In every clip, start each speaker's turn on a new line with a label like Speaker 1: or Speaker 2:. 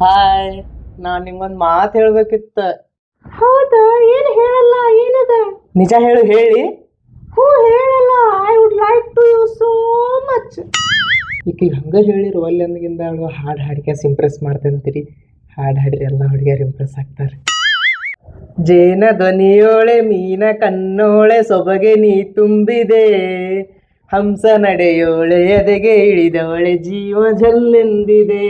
Speaker 1: Hi, ನಾನ್ ನಿಂಗೊಂದ್ ಮಾತು ಹೇಳ್ಬೇಕಿತ್ತ.
Speaker 2: ಹೌದಾ? ಏನು ಹೇಳಲ್ಲ, ಏನದ?
Speaker 1: ನಿಜ ಹೇಳು. ಹೇಳಿ.
Speaker 2: ಹ್ಞೂ ಹೇಳಲ್ಲ. I would like to you so much.
Speaker 1: ಈಗ ಹಂಗ ಹೇಳಿರು ಅಲ್ಲಿ ಅಂದಗಿಂದ ಅವಳು ಹಾಡು ಹಾಡಿಕೆ ಇಂಪ್ರೆಸ್ ಮಾಡ್ತಂತೀರಿ. ಹಾಡು ಹಾಡಿರಿ ಎಲ್ಲ ಹುಡುಗಿಯರು ಇಂಪ್ರೆಸ್ ಆಗ್ತಾರೆ. ಜೇನ ಧ್ವನಿಯೋಳೆ ಮೀನ ಕಣ್ಣೋಳೆ ಸೊಬಗೆ ನೀ ತುಂಬಿದೆ, ಹಂಸ ನಡೆಯೋಳೆ ಎದೆಗೆ ಇಳಿದವಳೆ ಜೀವ ಜಲ್ಲೆಂದಿದೆ,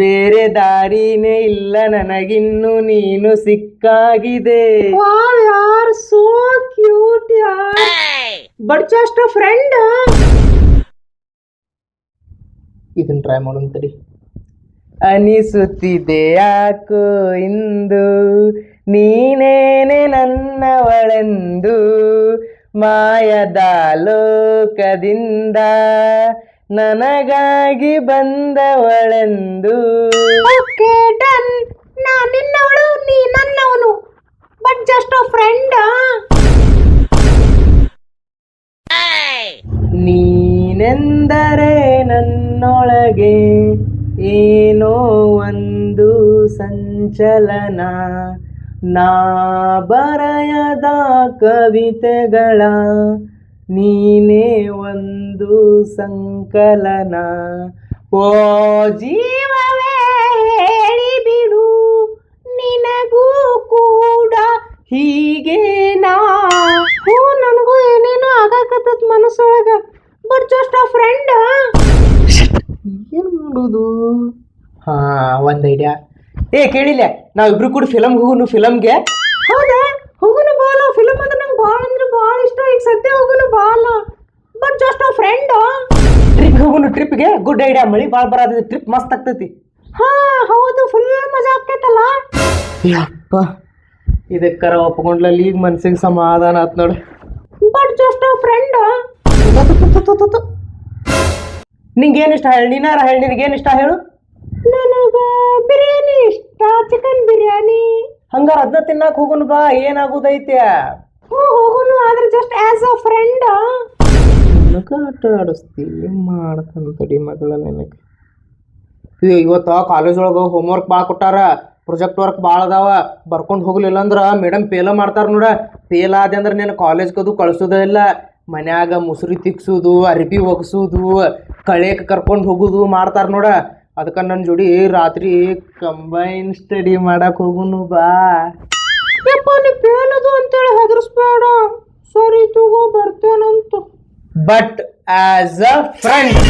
Speaker 1: ಬೇರೆ ದಾರಿನೇ ಇಲ್ಲ ನನಗಿನ್ನು ನೀನು ಸಿಕ್ಕಾಗಿದೆ.
Speaker 2: ವಾವ್ ಯಾರ್ ಸೋ ಕ್ಯೂಟ್ ಯಾರ್. But just a friend.
Speaker 1: ಇದನ್ನ ಟ್ರೈ ಮಾಡೋಂತಡಿ. ಅನಿಸುತ್ತಿದೆ ಯಾಕೋ ಇಂದು ನೀನೇನೆ ನನ್ನವಳೆಂದು, ಮಾಯದ ಲೋಕದಿಂದ ನನಗಾಗಿ ಬಂದವಳೆಂದು.
Speaker 2: Okay done. ನಾ ನಿನ್ನವಳು, ನೀ ನನ್ನವನು. But just a friend.
Speaker 1: ನೀನೆಂದರೆ ನನ್ನೊಳಗೆ ಏನೋ ಒಂದು ಸಂಚಲನ, ನಾ ಬರೆಯದ ಕವಿತೆಗಳ ನೀನೇ ಒಂದು ಸಂಕಲನ. ಓ ಜೀವವೇ ಹೇಳಿಬಿಡು, ನಿನಗೂ ಕೂಡ ಹೀಗೇನಾ? ಹ್ಞೂ, ನನಗೂ ಏನೇನೋ ಆಗಾಕತ್ತದ ಮನಸ್ಸೊಳಗ. But just a friend. ಏನು ಮಾಡೋದು? ಹಾ, ಒಂದು ಐಡಿಯಾ. ಕೇಳಿಲ್ಲ, ನಾವಿಬ್ರು ಕೂಡ ಫಿಲಮ್ಗೆ ಹೋಗುನು. ಫಿಲಮ್ಗೆ
Speaker 2: ಹೌದಾ? ಹೋಗುನು ಬಾಲ. ಫಿಲಮ್ ಅಂದ್ರೆ ನಂಗೆ ಭಾಳ ಅಂದ್ರೆ ಭಾಳ ಇಷ್ಟ. ಈಗ ಸದ್ಯ ಹೋಗುನು ಬಾಲ. But just a friend.
Speaker 1: Trip ಹೋಗುನು. ಟ್ರಿಪ್ಗೆ ಗುಡ್ ಐಡಿಯಾ. ಮಳಿ ಭಾಳ ಬರತೈತಿ, ಟ್ರಿಪ್ ಮಸ್ತ್ ಆಗ್ತೈತಿ.
Speaker 2: ಹಾ ಹೌದು, ಫುಲ್ ಮಜಾ ಆಗ್ತೈತಲ್ಲ.
Speaker 1: ಯಪ್ಪ, ಇದಕ್ಕರ ಒಪ್ಕೊಂಡ್ಲಲ್ಲಿ ಈಗ ಮನ್ಸಿಗೆ ಸಮಾಧಾನ ಆತ್ ನೋಡು.
Speaker 2: But just a friend.
Speaker 1: ನಿಂಗೇನು ಇಷ್ಟ ಹೇಳಿ? ನೀನಾರ ಹೇಳಿ, ನಿನಗೇನು ಇಷ್ಟ ಹೇಳು?
Speaker 2: ನನಗ ಬಿರಿಯಾನಿ ಇಷ್ಟ, ಚಿಕನ್ ಬಿರಿಯಾನಿ.
Speaker 1: ಹಂಗಾರ ಅದನ್ನ ತಿನ್ನಾಕ ಹೋಗುನು ಬಾ, ಏನಾಗುದೈತೆ?
Speaker 2: ಹ್ಞೂ ಹೋಗುನು, ಆದ್ರೆ ಜಸ್ಟ್ ಆಸ್ ಅ ಫ್ರೆಂಡ್.
Speaker 1: ನನಗೆ ಆಟ ಆಡಿಸ್ತಿ ಮಾಡ್ತಂತಡಿ ಮಗಳ. ನಿನಗೆ ಇವತ್ತು ಕಾಲೇಜ್ ಒಳಗೆ ಹೋಮ್ವರ್ಕ್ ಭಾಳ ಕೊಟ್ಟಾರ, ಪ್ರೊಜೆಕ್ಟ್ ವರ್ಕ್ ಭಾಳ ಅದಾವ. ಬರ್ಕೊಂಡು ಹೋಗ್ಲಿಲ್ಲ ಅಂದ್ರೆ ಮೇಡಮ್ ಫೇಲ ಮಾಡ್ತಾರೆ ನೋಡ. ಫೇಲ್ ಆದೆ ಅಂದ್ರೆ ನೀನು ಕಾಲೇಜ್ಗದು ಕಳ್ಸೋದೇ ಇಲ್ಲ. ಮನ್ಯಾಗ ಮುಸುರಿ ತಿಕ್ಸೋದು, ಅರ್ಬಿ ಒಗ್ಸೋದು, ಕಳೆಗೆ ಕರ್ಕೊಂಡು ಹೋಗೋದು ಮಾಡ್ತಾರೆ ನೋಡ. ಅದಕ್ಕೆ ನನ್ನ ಜೋಡಿ ರಾತ್ರಿ ಕಂಬೈನ್ ಸ್ಟಡಿ ಮಾಡಕ್ಕೆ ಹೋಗುನು ಬಾ.
Speaker 2: ಯಪ್ಪ, ನೀ ಫೇಲದು ಅಂತೇಳಿ ಹೆದರ್ಸ್ಬೇಡ. ಸರಿ ತಗೋ, ಬರ್ತೇನಂತ.
Speaker 1: But as a friend.